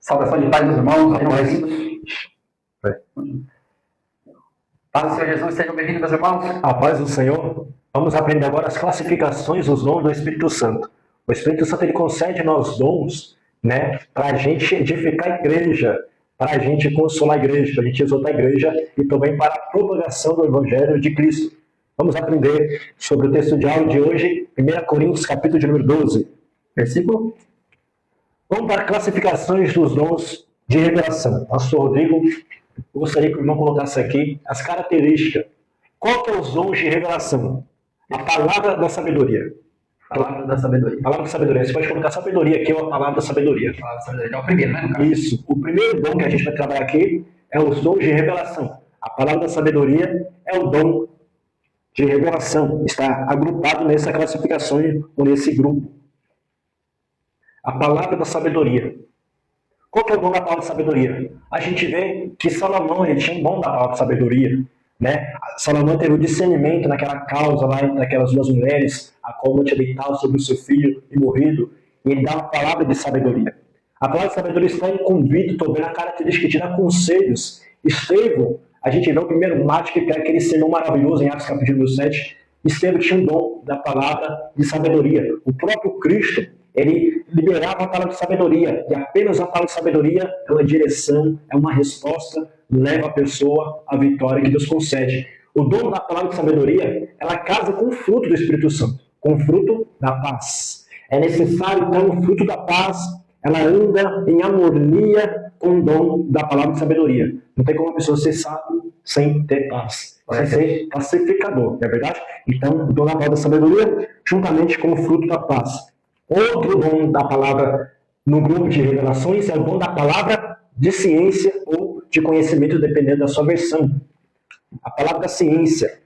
Saudação de paz dos irmãos, sejam Paz. bem-vindos. Paz do Senhor Jesus, sejam bem-vindos, meus irmãos. A paz do Senhor. Vamos aprender agora as classificações dos dons do Espírito Santo. O Espírito Santo ele concede nós dons, para a gente edificar a igreja, para a gente consolar a igreja, para a gente exortar a igreja e também para a propagação do Evangelho de Cristo. Vamos aprender sobre o texto de aula de hoje, 1 Coríntios, capítulo de número 12, versículo. Vamos para classificações dos dons de revelação. Pastor Rodrigo, eu gostaria que o irmão colocasse aqui as características. Qual que é os dons de revelação? A palavra da sabedoria. Palavra da sabedoria. Palavra da sabedoria. Você pode colocar sabedoria aqui, ou a palavra da sabedoria. A palavra da sabedoria é o primeiro, né? Isso. O primeiro dom que a gente vai trabalhar aqui é os dons de revelação. A palavra da sabedoria é o dom de revelação. Está agrupado nessa classificação ou nesse grupo. A palavra da sabedoria. Qual que é o dom da palavra da sabedoria? A gente vê que Salomão ele tinha um dom da palavra da sabedoria. Salomão teve o discernimento naquela causa lá daquelas duas mulheres, a qual não tinha deitado sobre o seu filho e morrido, e ele dá uma palavra de sabedoria. A palavra de sabedoria está incumbido também na característica de dar conselhos. Estevão, a gente vê o primeiro mártir que pega aquele sermão maravilhoso em Atos capítulo 7. Estevão tinha um dom da palavra de sabedoria. O próprio Cristo, ele liberava a palavra de sabedoria, e apenas a palavra de sabedoria é uma direção, é uma resposta, leva a pessoa à vitória que Deus concede. O dom da palavra de sabedoria, ela casa com o fruto do Espírito Santo, com o fruto da paz. É necessário, então, o fruto da paz, ela anda em harmonia com o dom da palavra de sabedoria. Não tem como uma pessoa ser sábio sem ter paz, sem ser pacificador, não é verdade? Então, o dom da palavra da sabedoria, juntamente com o fruto da paz. Outro dom da palavra no grupo de revelações é o dom da palavra de ciência ou de conhecimento, dependendo da sua versão. A palavra da ciência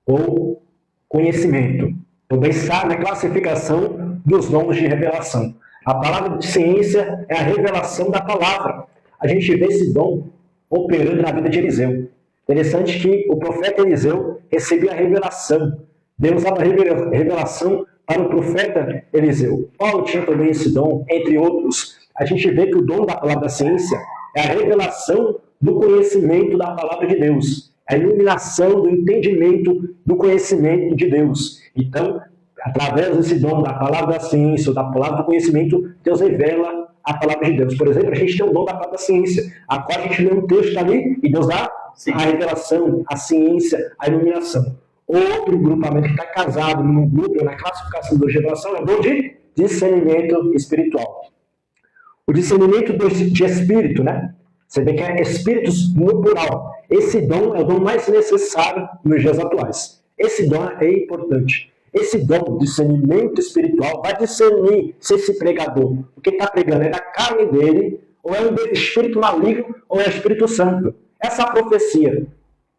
ou conhecimento também está na classificação dos dons de revelação. A palavra de ciência é a revelação da palavra. A gente vê esse dom operando na vida de Eliseu. Interessante que o profeta Eliseu recebia a revelação. Deus dava a revelação para o profeta Eliseu. Paulo tinha também esse dom, entre outros. A gente vê que o dom da palavra da ciência é a revelação do conhecimento da palavra de Deus. A iluminação do entendimento do conhecimento de Deus. Então, através desse dom da palavra da ciência, ou da palavra do conhecimento, Deus revela a palavra de Deus. Por exemplo, a gente tem o dom da palavra da ciência, a qual a gente lê um texto ali e Deus dá a revelação, a ciência, a iluminação. Outro grupamento que está casado no grupo, na classificação da revelação, é o dom de discernimento espiritual. O discernimento de espírito, Você vê que é espíritos no plural. Esse dom é o dom mais necessário nos dias atuais. Esse dom é importante. Esse dom, discernimento espiritual, vai discernir se esse pregador, o que está pregando é da carne dele, ou é um espírito maligno, ou é o Espírito Santo. Essa profecia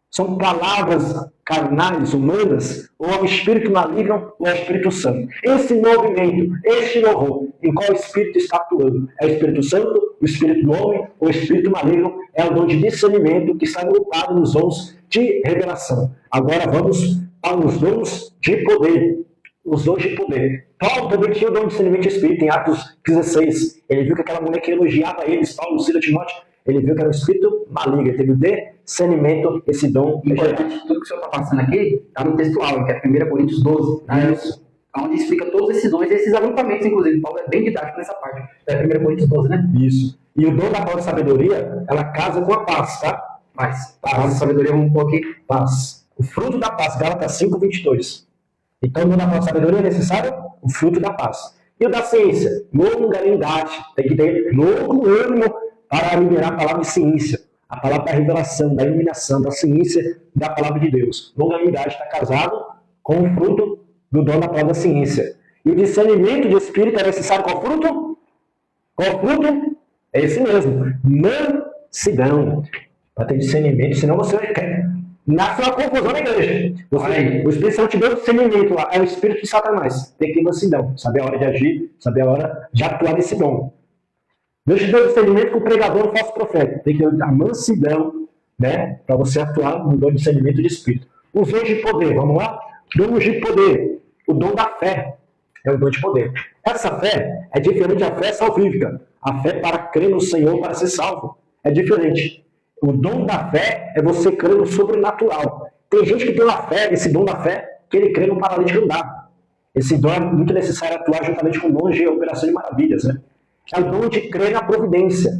são palavras carnais, humanas, ou é o espírito maligno, ou é o Espírito Santo. Esse movimento, este louvor, em qual o Espírito está atuando? É o Espírito Santo, o Espírito do homem, ou o Espírito maligno? É o dom de discernimento que está agrupado nos dons de revelação. Agora vamos para os dons de poder. Os dons de poder. Paulo também tinha o dom de discernimento de Espírito, em Atos 16. Ele viu que aquela mulher que elogiava eles, Paulo, Silas, Timóteo, ele viu que era um espírito maligno, ele teve o discernimento, esse dom. Importante, tudo que o senhor está passando aqui está no textual, que é 1 Coríntios 12. Isso. Onde explica todos esses dons, esses agrupamentos, inclusive. Paulo é bem didático nessa parte. É 1 Coríntios 12, Isso. E o dom da palavra de sabedoria, ela casa com a paz, tá? Paz. A palavra de sabedoria, vamos pôr aqui. Paz. O fruto da paz, Gálatas 5:22. Então, o dom da palavra de sabedoria é necessário? O fruto da paz. E o da ciência? Longanimidade. Tem que ter longo ânimo para liberar a palavra de ciência. A palavra da revelação, da iluminação, da ciência da palavra de Deus. Longanimidade está casado com o fruto do dom da palavra da ciência. E o discernimento de espírito é necessário qual fruto? Qual fruto? É esse mesmo. Mansidão. Para ter discernimento, senão você nasce uma confusão na igreja. O Espírito Santo te deu discernimento lá. É o espírito de Satanás. Tem que ter mansidão. Saber a hora de agir, saber a hora de atuar nesse dom. Deus te deu discernimento com o pregador e o falso profeta. Tem que ter a mansidão, para você atuar no dom de discernimento de espírito. Os dons de poder, vamos lá? Dons de poder. O dom da fé. É um dom de poder. Essa fé é diferente da fé salvífica. A fé para crer no Senhor para ser salvo. É diferente. O dom da fé é você crer no sobrenatural. Tem gente que tem uma fé, esse dom da fé, que ele crê no paralítico andar. Esse dom é muito necessário atuar juntamente com o dom de operação de maravilhas. Né? É o dom de crer na providência.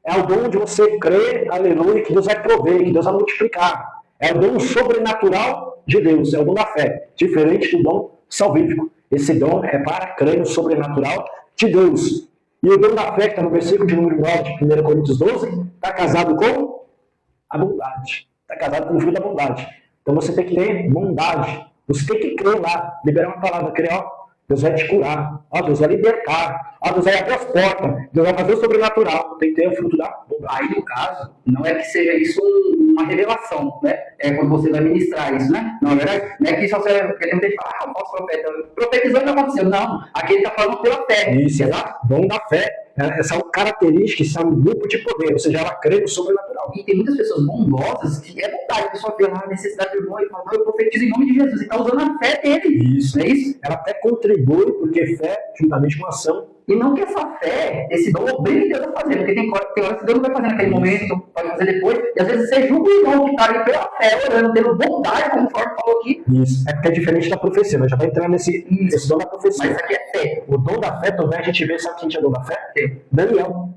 É o dom de você crer, aleluia, que Deus vai prover, que Deus vai multiplicar. É o dom sobrenatural de Deus, é o dom da fé, diferente do dom salvífico. Esse dom é para crer no sobrenatural de Deus. E o dom da fé, que está no versículo de número 9 de 1 Coríntios 12, está casado com a bondade. Está casado com o fruto da bondade. Então você tem que ter bondade. Você tem que crer lá, liberar uma palavra, crer, ó, Deus vai te curar, ó, Deus vai libertar, ó, Deus vai abrir as portas, Deus vai fazer o sobrenatural. Tem que ter o fruto da bondade. Aí, no caso, não é que seja isso uma revelação, né? É quando você vai ministrar isso, né? Não é verdade? Não é que só você... Porque tem muita gente que fala, o falso profeta. Profetizando não aconteceu. Não, aqui ele está falando pela fé. Isso, exato. Dom da fé. Essa característica, esse é um grupo de poder, ou seja, ela crê no sobrenatural. E tem muitas pessoas bondosas que é vontade, a pessoa vê lá a necessidade do irmão e fala, eu profetizo em nome de Jesus, e está usando a fé dele. Isso. Não é isso? Ela até contribui, porque fé, juntamente com ação. E não que essa fé, esse dom, obrigue Deus a fazer, porque tem horas que Deus não vai fazer naquele momento, pode fazer depois, e às vezes você julga o irmão que está ali pela fé, orando, tendo bondade, como o Ford falou aqui. Isso. É porque é diferente da profecia, mas já vai entrar nesse dom da profecia. Mas isso aqui é fé. O dom da fé também a gente vê, sabe quem tinha dom da fé? Sim. Daniel.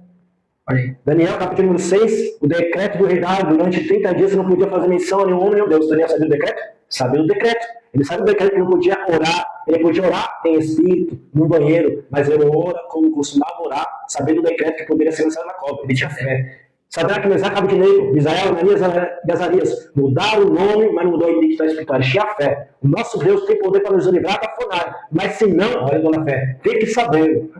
Olha aí. Daniel, capítulo número 6, o decreto do rei Dário, durante 30 dias você não podia fazer menção a nenhum homem, nem Deus. Daniel sabia o decreto? Sabia o decreto. Ele sabe o decreto que não podia orar. Ele podia orar em espírito, no banheiro, mas ele ora como costumava orar, sabendo o decreto que poderia ser lançado na cova. Ele tinha fé. Sadraque, Mesaque, Abednego, Misael, Ananias e Azarias mudaram o nome, mas não mudou a identidade espiritual. Eles tinham fé. O nosso Deus tem poder para nos livrar da fornalha. Mas se não, olha, dona fé, tem que saber.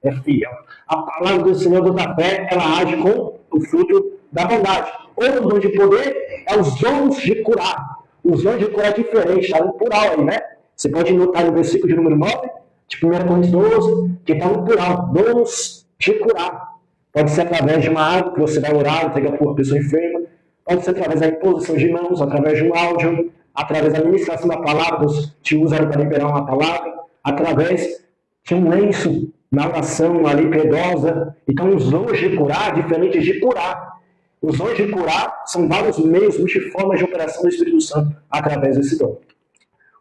É fiel. A palavra do Senhor, Deus da fé, ela age com o fruto da bondade. Outro dom de poder é os dons de curar. Os dons de curar é diferente, está no plural aí, né? Você pode notar no versículo de número 9, de 1 Coríntios 12, que está no plural. Dons de curar. Pode ser através de uma água que você vai orar, entregar por uma pessoa enferma. Pode ser através da imposição de mãos, através de um áudio, através da ministração da palavra, Deus te usa para liberar uma palavra, através de um lenço na oração ali piedosa. Então, os dons de curar, diferentes de curar. Os dons de curar são vários meios, multiformas de operação do Espírito Santo através desse dom.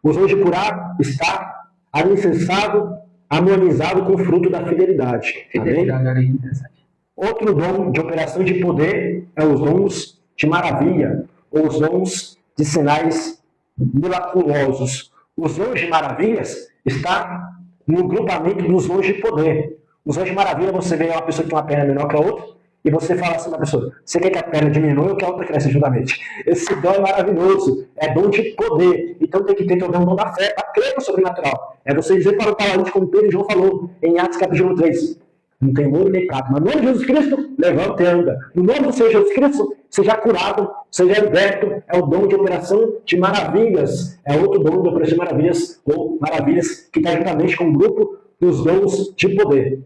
Os dons de curar está alicerçado, harmonizado com o fruto da fidelidade. Fidelidade. Outro dom de operação de poder é os dons de maravilha, ou os dons de sinais miraculosos. Os dons de maravilhas está no grupamento dos dons de poder. Os dons de maravilha, você vê uma pessoa que tem uma perna menor que a outra, e você fala assim para a pessoa, você quer que a perna diminua ou que a outra cresça juntamente? Esse dom é maravilhoso, é dom de poder. Então tem que ter também um dom da fé, para crer no sobrenatural. É você dizer para o paralítico, como Pedro e João falou, em Atos capítulo 3, não tem ouro nem prata, mas no nome de Jesus Cristo, levanta e anda. No nome do Senhor Jesus Cristo, seja curado, seja liberto. É o dom de operação de maravilhas. É outro dom de operação de maravilhas, ou maravilhas, que está juntamente com o grupo dos dons de poder.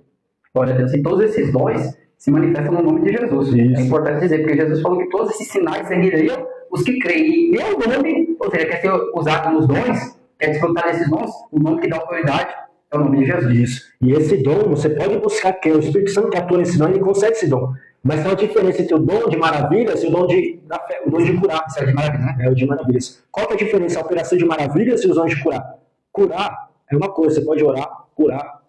Glória a Deus. E todos esses dons se manifestam no nome de Jesus. Isso. É importante dizer, porque Jesus falou que todos esses sinais seguiriam os que creem. E meu nome, ou seja, quer ser usado nos dons, quer desfrutar desses dons, o nome que dá autoridade é o nome de Jesus. Isso. E esse dom, você pode buscar que o Espírito Santo que atua nesse dom, ele concede esse dom. Mas tem uma diferença entre o dom de maravilhas e o dom de curar. Isso é de maravilha, né? É o de maravilhas. Qual que é a diferença? A operação de maravilhas e os dons de curar? Curar é uma coisa, você pode orar, curar.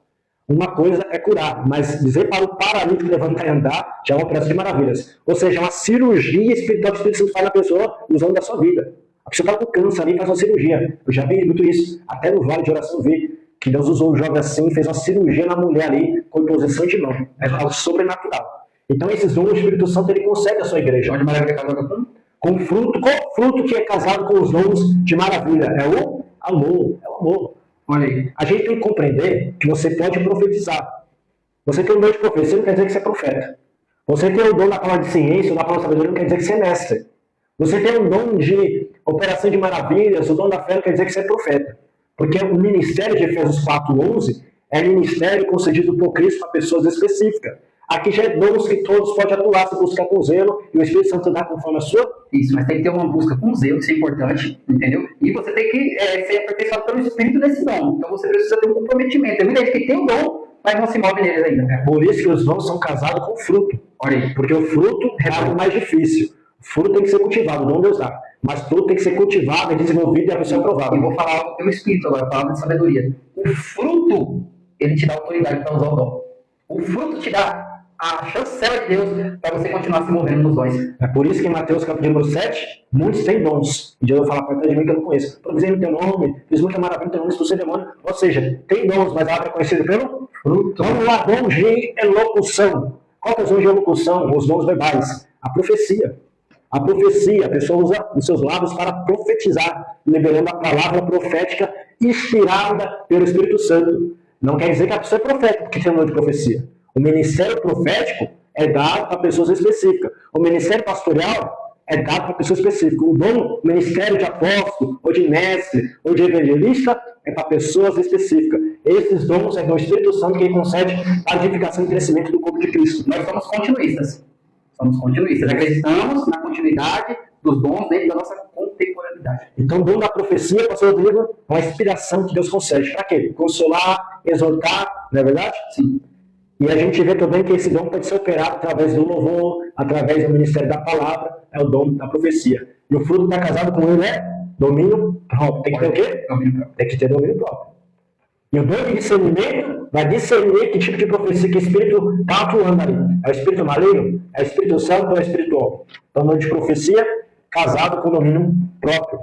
Uma coisa é curar, mas dizer para o paralítico levantar e andar já é uma operação de maravilhas. Ou seja, é uma cirurgia espiritual que o Espírito Santo faz na pessoa usando da sua vida. A pessoa está com câncer ali e faz uma cirurgia. Eu já vi muito isso. Até no vale de oração eu vi que Deus usou um jovem assim e fez uma cirurgia na mulher ali com imposição de mão. É algo sobrenatural. Então esses dons do Espírito Santo ele concede à sua igreja. Onde maravilha é casada com fruto. Qual fruto que é casado com os dons de maravilha? É o amor. É o amor. Olha aí. A gente tem que compreender que você pode profetizar. Você tem o dom de profecia, não quer dizer que você é profeta. Você tem o dom da palavra de ciência, ou da palavra de sabedoria, não quer dizer que você é mestre. Você tem o dom de operação de maravilhas, o dom da fé, não quer dizer que você é profeta. Porque o ministério de Efésios 4:11 é ministério concedido por Cristo para pessoas específicas. Aqui já é dons que todos podem atuar, se buscar com zelo, e o Espírito Santo dá conforme a sua. Isso, mas tem que ter uma busca com zelo, isso é importante, entendeu? E você tem que ser aperfeiçoado pelo Espírito nesse dom. Então você precisa ter um comprometimento. Tem muita gente que tem o dom, mas não se move neles ainda. É por isso que os dons são casados com fruto. Olha aí. Porque o fruto é algo mais difícil. O fruto tem que ser cultivado, não Deus dá. Mas tudo tem que ser cultivado, desenvolvido e a pessoa aprovada. Eu vou falar algo pelo Espírito agora, palavra de sabedoria. O fruto, ele te dá autoridade para usar o dom. O fruto te dá a chancela de Deus para você continuar se movendo nos dons. É por isso que em Mateus capítulo número 7, muitos têm dons. E Deus vai falar para de mim que eu não conheço. Provisei no teu nome, fiz muita maravilha no teu nome, expulsei demônio. Ou seja, tem dons, mas a obra é conhecida pelo fruto. Vamos lá, dom de elocução. Qual que é o dom de elocução? Os dons verbais. A profecia. A profecia, a pessoa usa os seus lábios para profetizar, liberando a palavra profética inspirada pelo Espírito Santo. Não quer dizer que a pessoa é profeta, porque tem um dom de profecia. O ministério profético é dado para pessoas específicas. O ministério pastoral é dado para pessoas específicas. O ministério de apóstolo, ou de mestre, ou de evangelista, é para pessoas específicas. Esses dons é do Espírito Santo que concede a edificação e crescimento do corpo de Cristo. Nós somos continuistas. Somos continuistas. Acreditamos na continuidade dos dons dentro da nossa contemporaneidade. Então, o dom da profecia, pastor Rodrigo, é uma inspiração que Deus concede. Para quê? Consolar, exortar, não é verdade? Sim. E a gente vê também que esse dom pode ser operado através do louvor, através do ministério da palavra, é o dom da profecia. E o fruto está casado com ele é domínio próprio. Tem que ter o quê? Domínio próprio. Tem que ter domínio próprio. E o dom de discernimento vai discernir que tipo de profecia que o Espírito está atuando ali. É o Espírito maligno? É o Espírito Santo ou é o Espírito homem? Então, o dom de profecia casado com domínio próprio.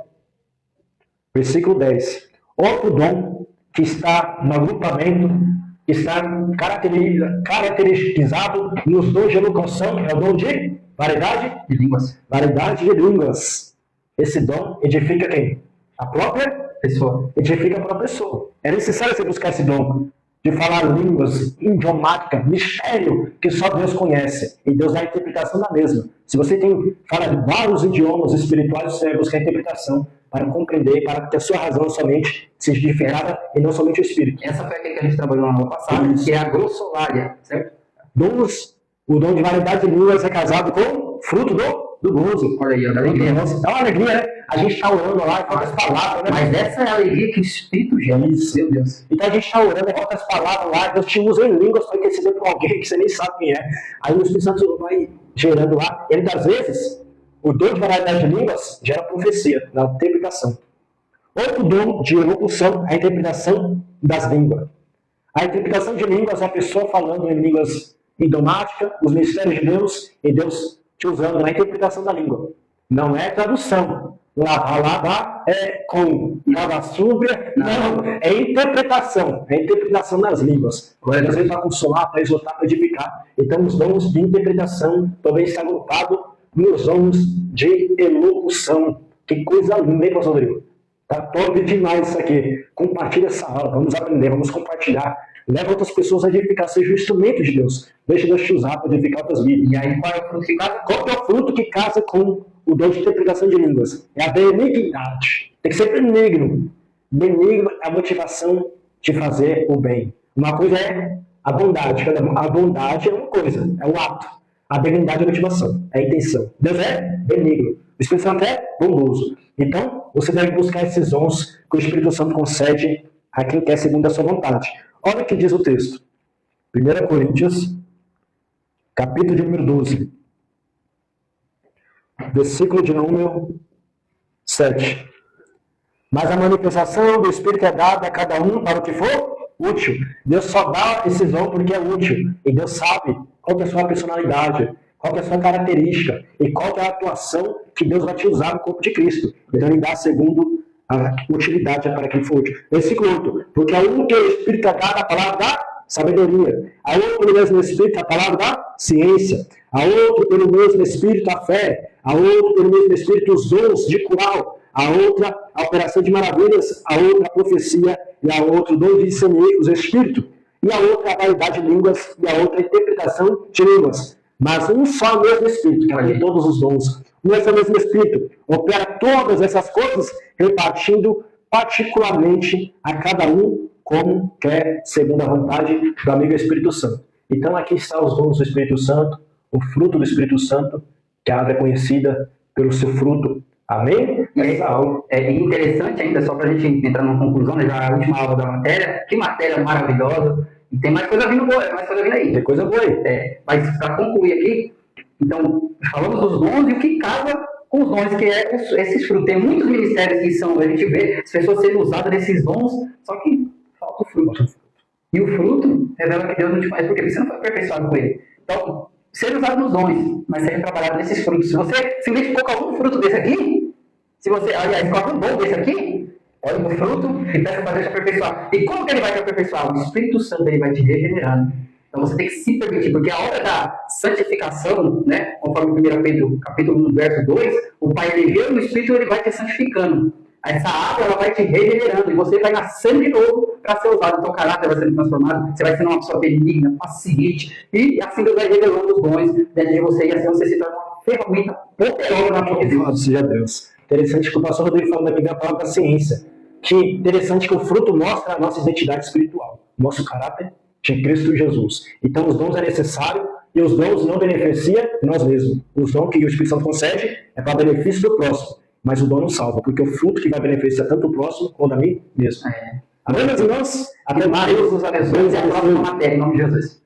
Versículo 10. Outro dom que está no agrupamento, que está caracterizado nos dons de elocução, é o dom de variedade de línguas. Variedade de línguas. Esse dom edifica quem? A própria pessoa. Edifica a própria pessoa. É necessário você buscar esse dom de falar línguas, idiomática, mistério que só Deus conhece. E Deus dá a interpretação da mesma. Se você fala de vários idiomas espirituais, você vai buscar a interpretação para compreender, para que a sua razão somente seja edificada e não somente o Espírito. Essa foi aquele que a gente trabalhou na aula passada, que é a grossolária, certo? O dom de variedade de línguas é casado com fruto do gozo. Olha aí, da alegria. É uma alegria, né? A gente está orando lá e falta as palavras, né? Mas essa é a alegria que o Espírito gera. Isso. Meu Deus. Então a gente está orando e falta as palavras lá, Deus te usa em línguas para interceder por alguém que você nem sabe quem é. Aí o Espírito Santo vai gerando lá. E muitas vezes, o dom de variedade de línguas gera profecia, na interpretação. Outro dom de elocução é a interpretação das línguas. A interpretação de línguas é a pessoa falando em línguas idiomáticas, os mistérios de Deus, e Deus te usando na interpretação da língua. Não é tradução. Lá é com lavassúbria. Não, é interpretação. É interpretação das línguas. Às vezes para consolar, para exortar, para edificar. Então os dons de interpretação também estão agrupados nos dons de elocução. Que coisa linda, hein, pastor Rodrigo? Tá top demais isso aqui. Compartilha essa aula, vamos aprender, vamos compartilhar. Leva outras pessoas a edificar, seja um instrumento de Deus. Deixa Deus te usar para edificar outras vidas. E aí, qual é o fruto que casa? Qual é o fruto que casa com o dom de interpretação de línguas? É a benignidade. Tem que ser benigno. Benigno é a motivação de fazer o bem. Uma coisa é a bondade. A bondade é uma coisa, é um ato. A benignidade é a motivação, é a intenção. Deus é benigno. O Espírito Santo é bondoso. Então, você deve buscar esses dons que o Espírito Santo concede a quem quer segundo a sua vontade. Olha o que diz o texto. 1 Coríntios, capítulo de número 12. Versículo de número 7. Mas a manifestação do Espírito é dada a cada um para o que for útil. Deus só dá esse dom porque é útil. E Deus sabe qual é a sua personalidade, qual é a sua característica e qual é a atuação que Deus vai te usar no corpo de Cristo. Então ele dá segundo a utilidade para quem for útil. Versículo 8. Porque a um que o Espírito é dado a palavra da sabedoria, a outro pelo mesmo Espírito a palavra da ciência, a outro pelo mesmo Espírito a fé, a outro pelo mesmo Espírito os dons de curar, a outra a operação de maravilhas, a outra a profecia, e a outra o dom de discernir os espíritos, e a outra a variedade de línguas, e a outra a interpretação de línguas. Mas um só mesmo Espírito, que é de todos os dons. Um só mesmo Espírito opera todas essas coisas, repartindo particularmente a cada um como quer, segundo a vontade do amigo Espírito Santo. Então aqui está os dons do Espírito Santo, o fruto do Espírito Santo, que a árvore é conhecida pelo seu fruto. Amém? É interessante ainda, só para a gente entrar numa conclusão, né, já a última aula da matéria, que matéria maravilhosa, e tem mais coisa vindo boa, mais coisa vindo aí. Tem coisa boa aí. Mas para concluir aqui, então, falamos dos dons e o que casa com os dons, que é esses frutos. Tem muitos ministérios que são, a gente vê as pessoas sendo usadas desses dons, só que falta o fruto. E o fruto revela que Deus não te faz, porque você não foi aperfeiçoado com ele. Então, ser usado nos dons, mas ser trabalhado nesses frutos. Se você se identificou com algum fruto desse aqui, se você, aliás, com algum dom desse aqui, olha o fruto e peça para Deus te aperfeiçoar. E como que ele vai te aperfeiçoar? O Espírito Santo ele vai te regenerando. Então você tem que se permitir, porque a hora da santificação, né, conforme 1 Pedro capítulo 1, verso 2, o Pai ele vê o Espírito ele vai te santificando. Essa água ela vai te regenerando e você vai nascendo de novo para ser usado. Então o caráter vai sendo transformado, você vai sendo uma pessoa benigna, paciente, e assim Deus vai revelando os dons dentro de você, e assim você se torna uma ferramenta poderosa na mão de Deus. Louvado seja Deus. Interessante que o pastor Rodrigo falando aqui da palavra da ciência. Que interessante que o fruto mostra a nossa identidade espiritual, nosso caráter de Cristo Jesus. Então os dons é necessário e os dons não beneficiam nós mesmos. Os dons que o Espírito Santo concede é para benefício do próximo, mas o dom não salva, porque o fruto que vai beneficiar tanto o próximo quanto a mim mesmo. Amém, meus irmãos? Até mais. Deus nos abençoe. Até a próxima matéria, em nome de Jesus.